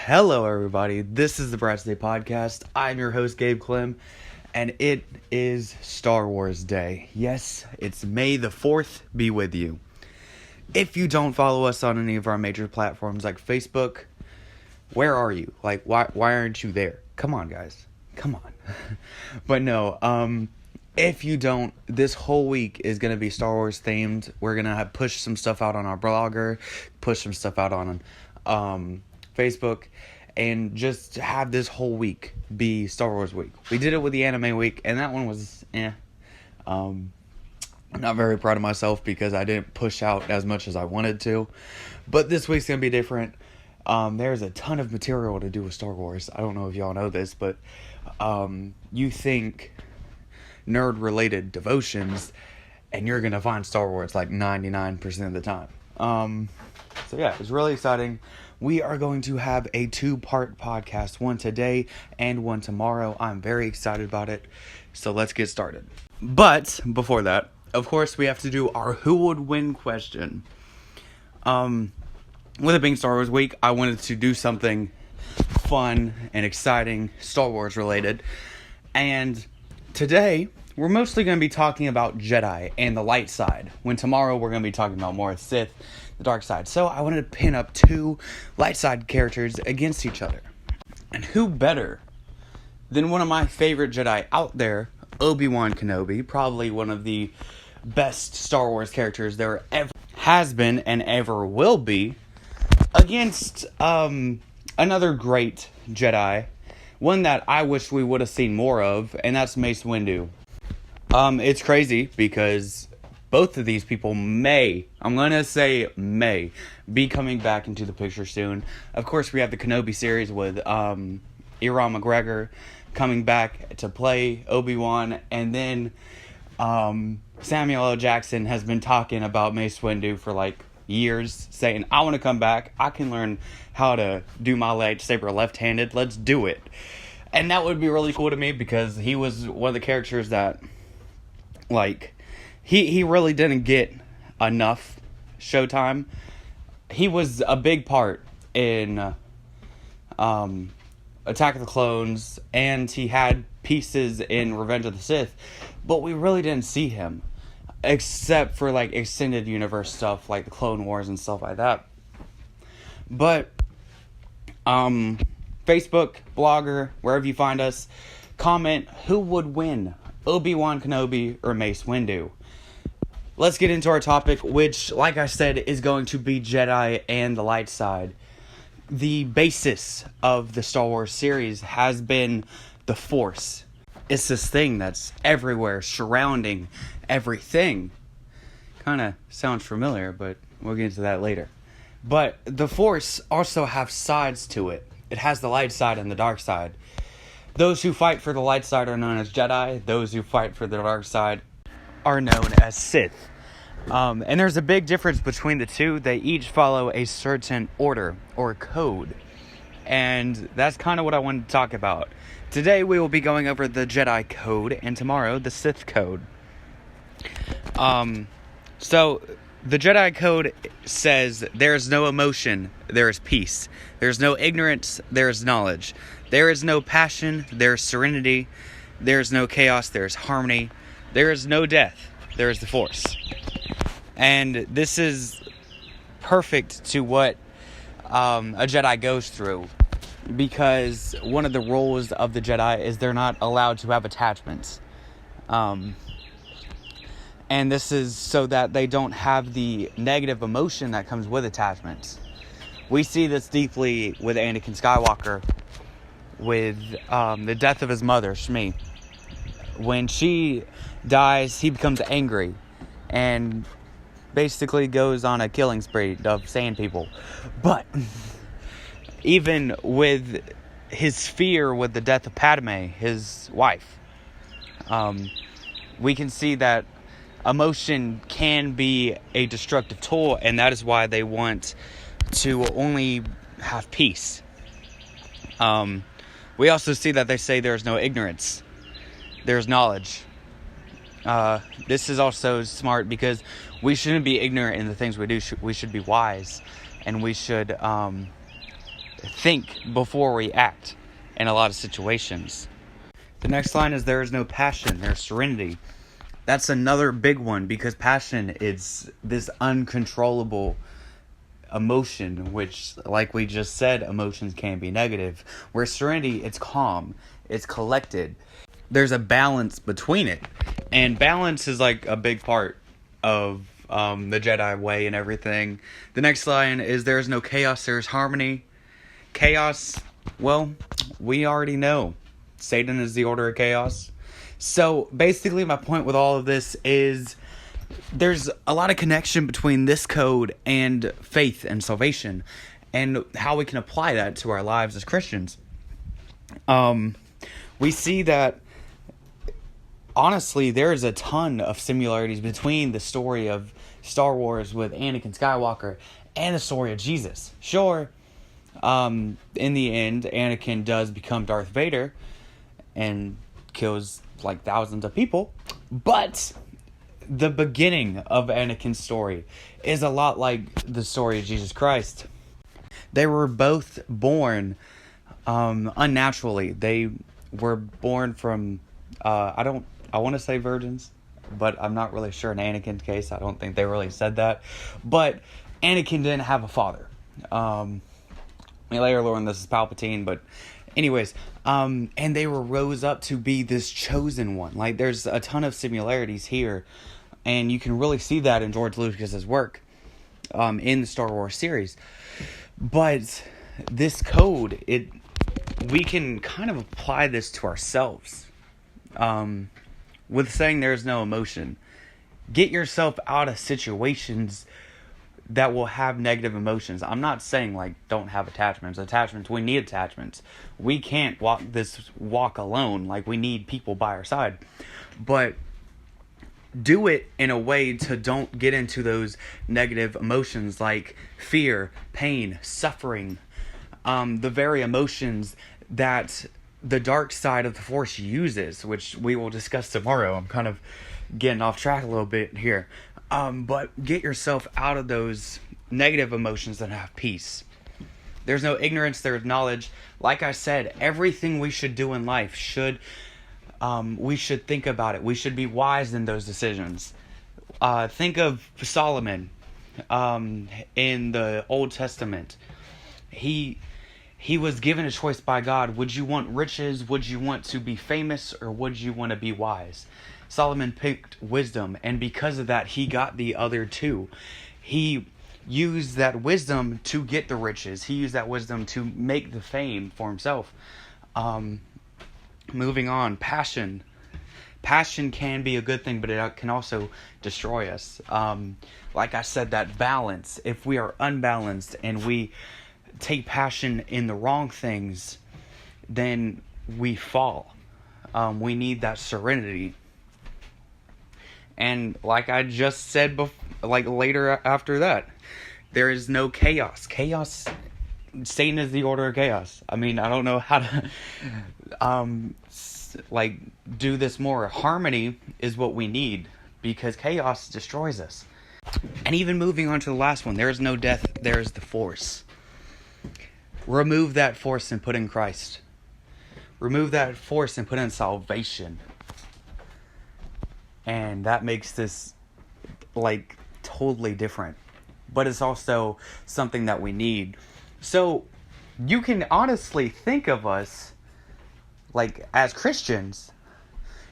Hello, everybody. This is the Brightest podcast. I'm your host, Gabe Clem, and it is Star Wars Day. Yes, it's May the 4th be with you. If you don't follow us on any of our major platforms like Facebook, where are you? Like, why aren't you there? Come on, guys. Come on. But no, if you don't, this whole week is going to be Star Wars themed. We're going to push some stuff out on our blogger, push some stuff out on Facebook, and just have this whole week be Star Wars week. We did it with the anime week, and that one was I'm not very proud of myself because I didn't push out as much as I wanted to. But this week's going to be different. There's a ton of material to do with Star Wars. I don't know if y'all know this, but you think nerd-related devotions, and you're going to find Star Wars like 99% of the time. So yeah, it's really exciting. We are going to have a 2-part podcast, one today and one tomorrow. I'm very excited about it. So let's get started. But before that, of course, we have to do our who would win question. With it being Star Wars week, I wanted to do something fun and exciting, Star Wars related. And today, we're mostly going to be talking about Jedi and the light side, when tomorrow we're going to be talking about more Sith, the dark side. So I wanted to pin up 2 light side characters against each other. And who better than one of my favorite Jedi out there, Obi-Wan Kenobi, probably one of the best Star Wars characters there ever has been and ever will be, against another great Jedi, one that I wish we would have seen more of, and that's Mace Windu. It's crazy because both of these people may be coming back into the picture soon. Of course, we have the Kenobi series with Ewan McGregor coming back to play Obi-Wan, and then Samuel L. Jackson has been talking about Mace Windu for like years, saying, I want to come back, I can learn how to do my lightsaber left-handed, let's do it. And that would be really cool to me because he was one of the characters that, like, he really didn't get enough showtime. He was a big part in Attack of the Clones, and he had pieces in Revenge of the Sith, but we really didn't see him, except for, like, extended universe stuff, like the Clone Wars and stuff like that. But, Facebook, blogger, wherever you find us, comment who would win, Obi-Wan Kenobi or Mace Windu. Let's get into our topic, which, like I said, is going to be Jedi and the light side. The basis of the Star Wars series has been the Force. It's this thing that's everywhere, surrounding everything. Kind of sounds familiar, but we'll get into that later. But the Force also has sides to it. It has the light side and the dark side. Those who fight for the light side are known as Jedi. Those who fight for the dark side are known as Sith. And there's a big difference between the two. They each follow a certain order or code. And that's kind of what I wanted to talk about. Today we will be going over the Jedi code, and tomorrow the Sith code. So the Jedi code says there is no emotion, there is peace. There is no ignorance, there is knowledge. There is no passion, there is serenity. There is no chaos, there is harmony. There is no death, there is the Force. And this is perfect to what a Jedi goes through, because one of the rules of the Jedi is they're not allowed to have attachments. And this is so that they don't have the negative emotion that comes with attachments. We see this deeply with Anakin Skywalker, with the death of his mother, Shmi. When she dies, he becomes angry and basically goes on a killing spree of sand people. But even with his fear with the death of Padme, his wife, we can see that emotion can be a destructive tool, and that is why they want to only have peace. We also see that they say there is no ignorance, there's knowledge. This is also smart because we shouldn't be ignorant in the things we do. We should be wise, and we should think before we act in a lot of situations. The next line is, there is no passion, there's serenity. That's another big one, because passion is this uncontrollable emotion, which, like we just said, emotions can be negative. Where serenity, it's calm, it's collected. There's a balance between it. And balance is like a big part of the Jedi way and everything. The next line is, there's no chaos, there's harmony. Chaos, well, we already know. Satan is the order of chaos. So basically my point with all of this is, there's a lot of connection between this code and faith and salvation, and how we can apply that to our lives as Christians. We see that, honestly, there's a ton of similarities between the story of Star Wars with Anakin Skywalker and the story of Jesus. Sure, in the end, Anakin does become Darth Vader and kills like thousands of people, but the beginning of Anakin's story is a lot like the story of Jesus Christ. They were both born unnaturally. They were born from, I want to say virgins, but I'm not really sure in Anakin's case. I don't think they really said that. But Anakin didn't have a father. We later learn this is Palpatine, but anyways, and they were rose up to be this chosen one. Like, there's a ton of similarities here, and you can really see that in George Lucas's work in the Star Wars series. But this code, we can kind of apply this to ourselves. With saying there's no emotion. Get yourself out of situations that will have negative emotions. I'm not saying, like, don't have attachments. We need attachments. We can't walk this walk alone. Like, we need people by our side. But do it in a way to don't get into those negative emotions like fear, pain, suffering. The very emotions that the dark side of the Force uses, which we will discuss tomorrow. I'm kind of getting off track a little bit here. But get yourself out of those negative emotions and have peace. There's no ignorance, there's knowledge. Like I said, everything we should do in life we should think about it. We should be wise in those decisions. Think of Solomon in the Old Testament. He was given a choice by God. Would you want riches? Would you want to be famous? Or would you want to be wise? Solomon picked wisdom, and because of that, he got the other two. He used that wisdom to get the riches. He used that wisdom to make the fame for himself. Moving on, passion. Passion can be a good thing, but it can also destroy us. Like I said, that balance. If we are unbalanced and we take passion in the wrong things, then we fall. We need that serenity. And like I just said later after that, there is no chaos. Satan is the order of chaos. I mean, I don't know how to do this more. Harmony is what we need, because chaos destroys us. And even moving on to the last one, there is no death, there is the Force. Remove that force and put in Christ. Remove that force and put in salvation. And that makes this totally different. But it's also something that we need. So you can honestly think of us as Christians.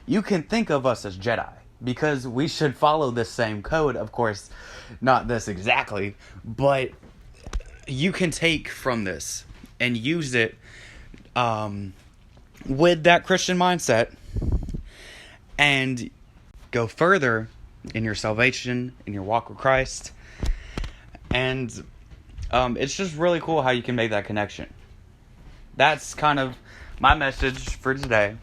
You can think of us as Jedi, because we should follow this same code. Of course, not this exactly, but you can take from this and use it with that Christian mindset and go further in your salvation, in your walk with Christ. And it's just really cool how you can make that connection. That's kind of my message for today.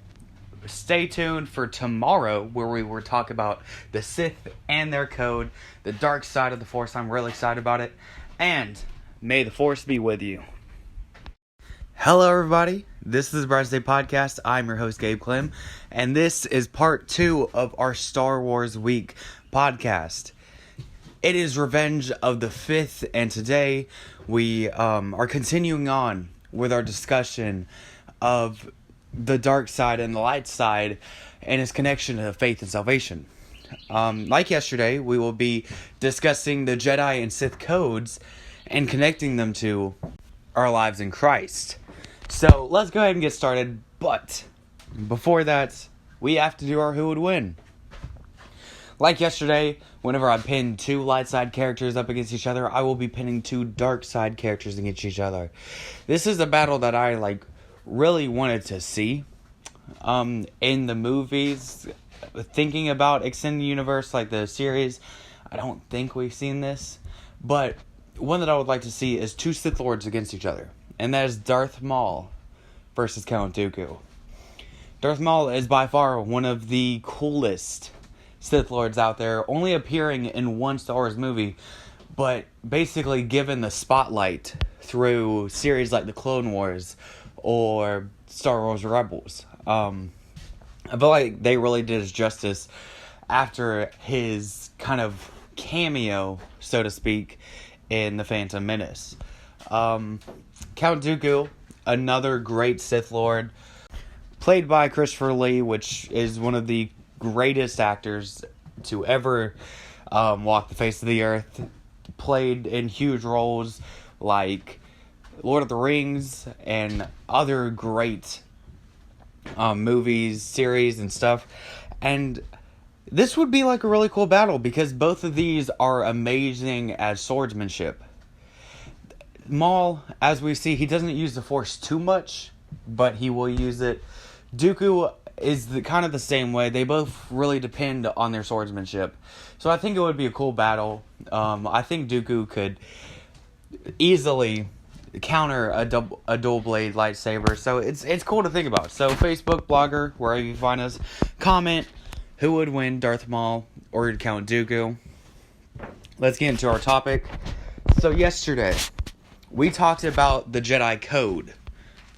Stay tuned for tomorrow, where we will talk about the Sith and their code, the dark side of the Force. I'm really excited about it. And may the Force be with you. Hello, everybody. This is the Brightest podcast. I'm your host, Gabe Clem, and this is part 2 of our Star Wars Week podcast. It is Revenge of the 5th, and today we are continuing on with our discussion of the dark side and the light side and its connection to faith and salvation. Like yesterday, we will be discussing the Jedi and Sith codes and connecting them to our lives in Christ. So let's go ahead and get started, but before that, we have to do our Who Would Win. Like yesterday, whenever I pinned two light side characters up against each other, I will be pinning two dark side characters against each other. This is a battle that I really wanted to see in the movies. Thinking about Extended Universe, like the series, I don't think we've seen this, but one that I would like to see is two Sith Lords against each other, and that is Darth Maul versus Count Dooku. Darth Maul is by far one of the coolest Sith Lords out there, only appearing in one Star Wars movie, but basically given the spotlight through series like the Clone Wars or Star Wars Rebels. I feel like they really did his justice after his kind of cameo, so to speak, in The Phantom Menace. Count Dooku, another great Sith Lord, played by Christopher Lee, which is one of the greatest actors to ever walk the face of the earth. Played in huge roles like Lord of the Rings and other great movies, series, and stuff. And this would be a really cool battle because both of these are amazing at swordsmanship. Maul, as we see, he doesn't use the Force too much, but he will use it. Dooku is kind of the same way. They both really depend on their swordsmanship. So I think it would be a cool battle. I think Dooku could easily counter a dual blade lightsaber. So it's cool to think about. So Facebook, Blogger, wherever you find us, comment who would win, Darth Maul or Count Dooku. Let's get into our topic. So yesterday, we talked about the Jedi Code.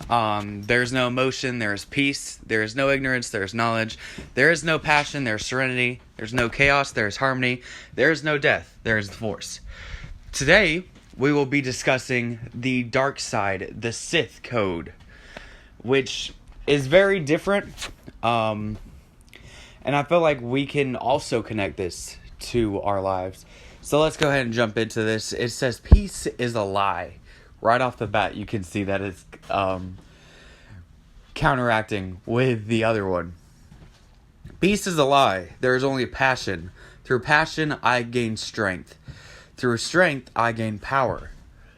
There's no emotion, there's peace, there is no ignorance, there's knowledge, there is no passion, there's serenity, there's no chaos, there's harmony, there is no death, there is the Force. Today, we will be discussing the dark side, the Sith Code, which is very different, and I feel like we can also connect this to our lives. So let's go ahead and jump into this. It says, peace is a lie. Right off the bat, you can see that it's counteracting with the other one. Peace is a lie. There is only passion. Through passion, I gain strength. Through strength, I gain power.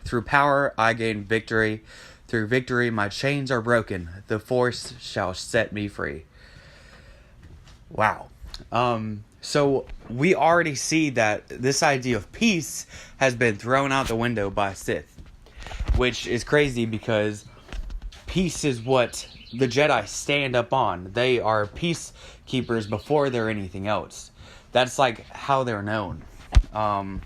Through power, I gain victory. Through victory, my chains are broken. The Force shall set me free. Wow. So we already see that this idea of peace has been thrown out the window by Sith. Which is crazy because peace is what the Jedi stand up on. They are peacekeepers before they're anything else. That's how they're known. One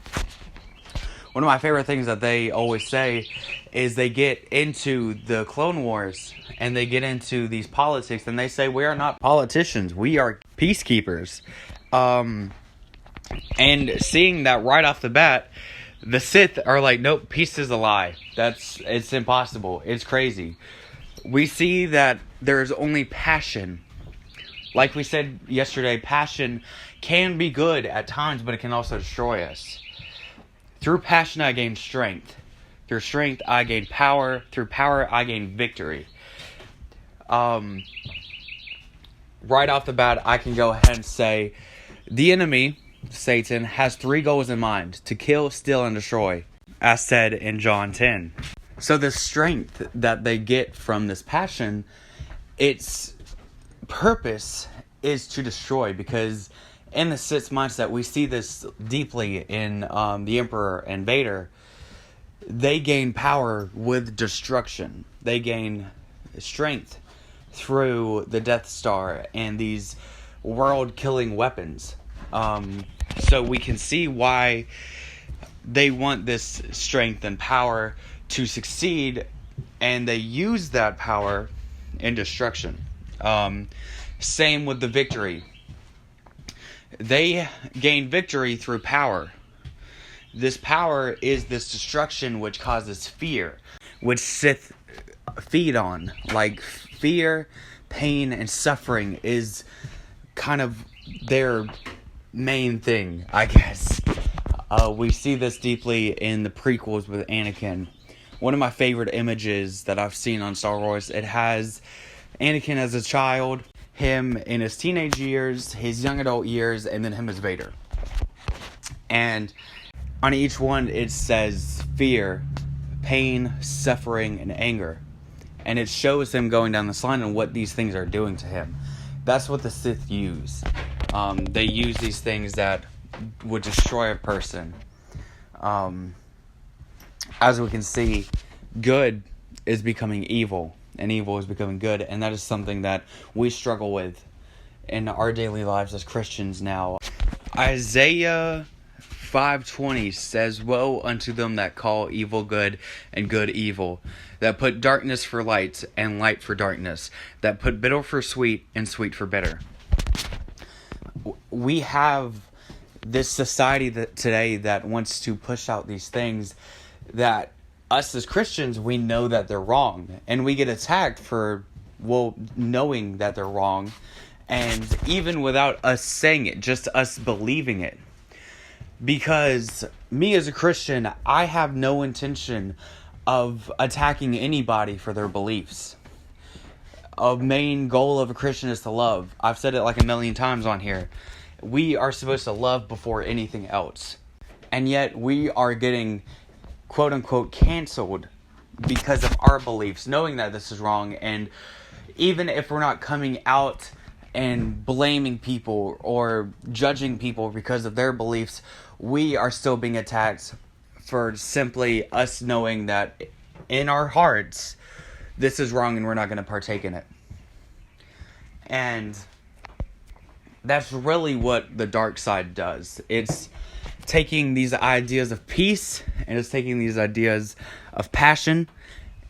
of my favorite things that they always say is they get into the Clone Wars and they get into these politics and they say, we are not politicians, we are peacekeepers. And seeing that right off the bat, the Sith are nope, peace is a lie. It's impossible. It's crazy. We see that there's only passion. Like we said yesterday, passion can be good at times, but it can also destroy us. Through passion, I gain strength. Through strength, I gain power. Through power, I gain victory. Right off the bat, I can go ahead and say, the enemy, Satan, has three goals in mind: to kill, steal, and destroy, as said in John 10. So the strength that they get from this passion, its purpose is to destroy, because in the Sith mindset, we see this deeply in the Emperor and Vader. They gain power with destruction. They gain strength through the Death Star and these world-killing weapons. So we can see why they want this strength and power to succeed, and they use that power in destruction. Same with the victory. They gain victory through power. This power is this destruction which causes fear, which Sith feed on. Like, fear, pain, and suffering is kind of their main thing, I guess. We see this deeply in the prequels with Anakin. One of my favorite images that I've seen on Star Wars, it has Anakin as a child, him in his teenage years, his young adult years, and then him as Vader. And on each one it says fear, pain, suffering, and anger. And it shows him going down this line and what these things are doing to him. That's what the Sith use. They use these things that would destroy a person. As we can see, good is becoming evil, and evil is becoming good, and that is something that we struggle with in our daily lives as Christians now. Isaiah 5:20 says, "Woe unto them that call evil good and good evil, that put darkness for light and light for darkness, that put bitter for sweet and sweet for bitter." We have this society today that wants to push out these things that us as Christians, we know that they're wrong, and we get attacked for knowing that they're wrong, and even without us saying it, just us believing it. Because me as a Christian, I have no intention of attacking anybody for their beliefs. A main goal of a Christian is to love. I've said it like a million times on here. We are supposed to love before anything else. And yet we are getting quote unquote canceled because of our beliefs, knowing that this is wrong. And even if we're not coming out and blaming people or judging people because of their beliefs, we are still being attacked for simply us knowing that in our hearts this is wrong and we're not going to partake in it. And that's really what the dark side does. It's taking these ideas of peace, and it's taking these ideas of passion,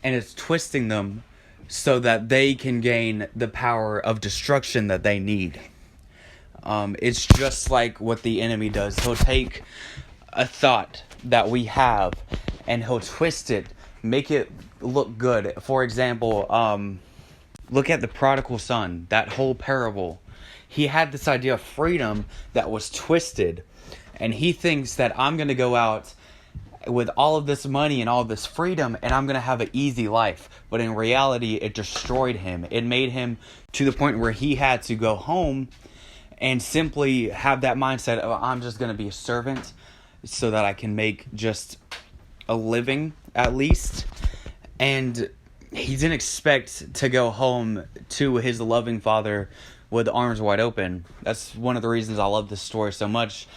and it's twisting them so that they can gain the power of destruction that they need. It's just like what the enemy does. He'll take a thought that we have and he'll twist it, make it look good. For example, look at the prodigal son, that whole parable. He had this idea of freedom that was twisted, and he thinks that I'm going to go out with all of this money and all of this freedom and I'm going to have an easy life. But in reality, it destroyed him. It made him to the point where he had to go home and simply have that mindset of, I'm just going to be a servant so that I can make just a living at least. And he didn't expect to go home to his loving father with arms wide open. That's one of the reasons I love this story so much.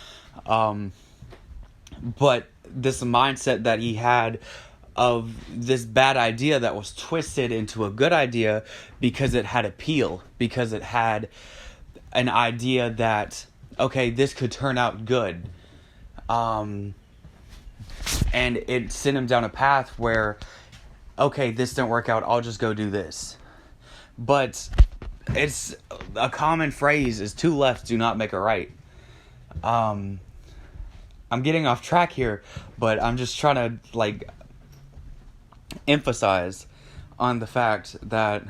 But this mindset that he had of this bad idea that was twisted into a good idea because it had appeal, because it had an idea that, okay, this could turn out good. And it sent him down a path where, okay, this didn't work out, I'll just go do this. But it's a common phrase is two lefts do not make a right. I'm getting off track here, but I'm just trying to emphasize on the fact that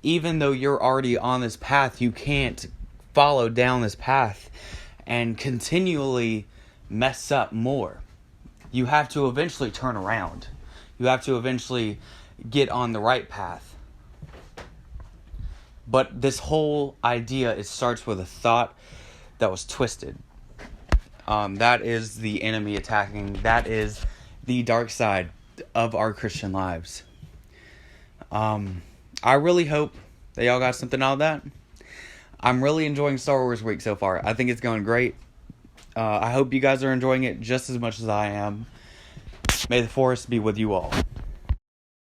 even though you're already on this path, you can't follow down this path and continually mess up more. You have to eventually turn around. You have to eventually get on the right path. But this whole idea, it starts with a thought that was twisted. That is the enemy attacking. That is the dark side of our Christian lives. I really hope that y'all got something out of that. I'm really enjoying Star Wars Week so far. I think it's going great. I hope you guys are enjoying it just as much as I am. May the Force be with you all.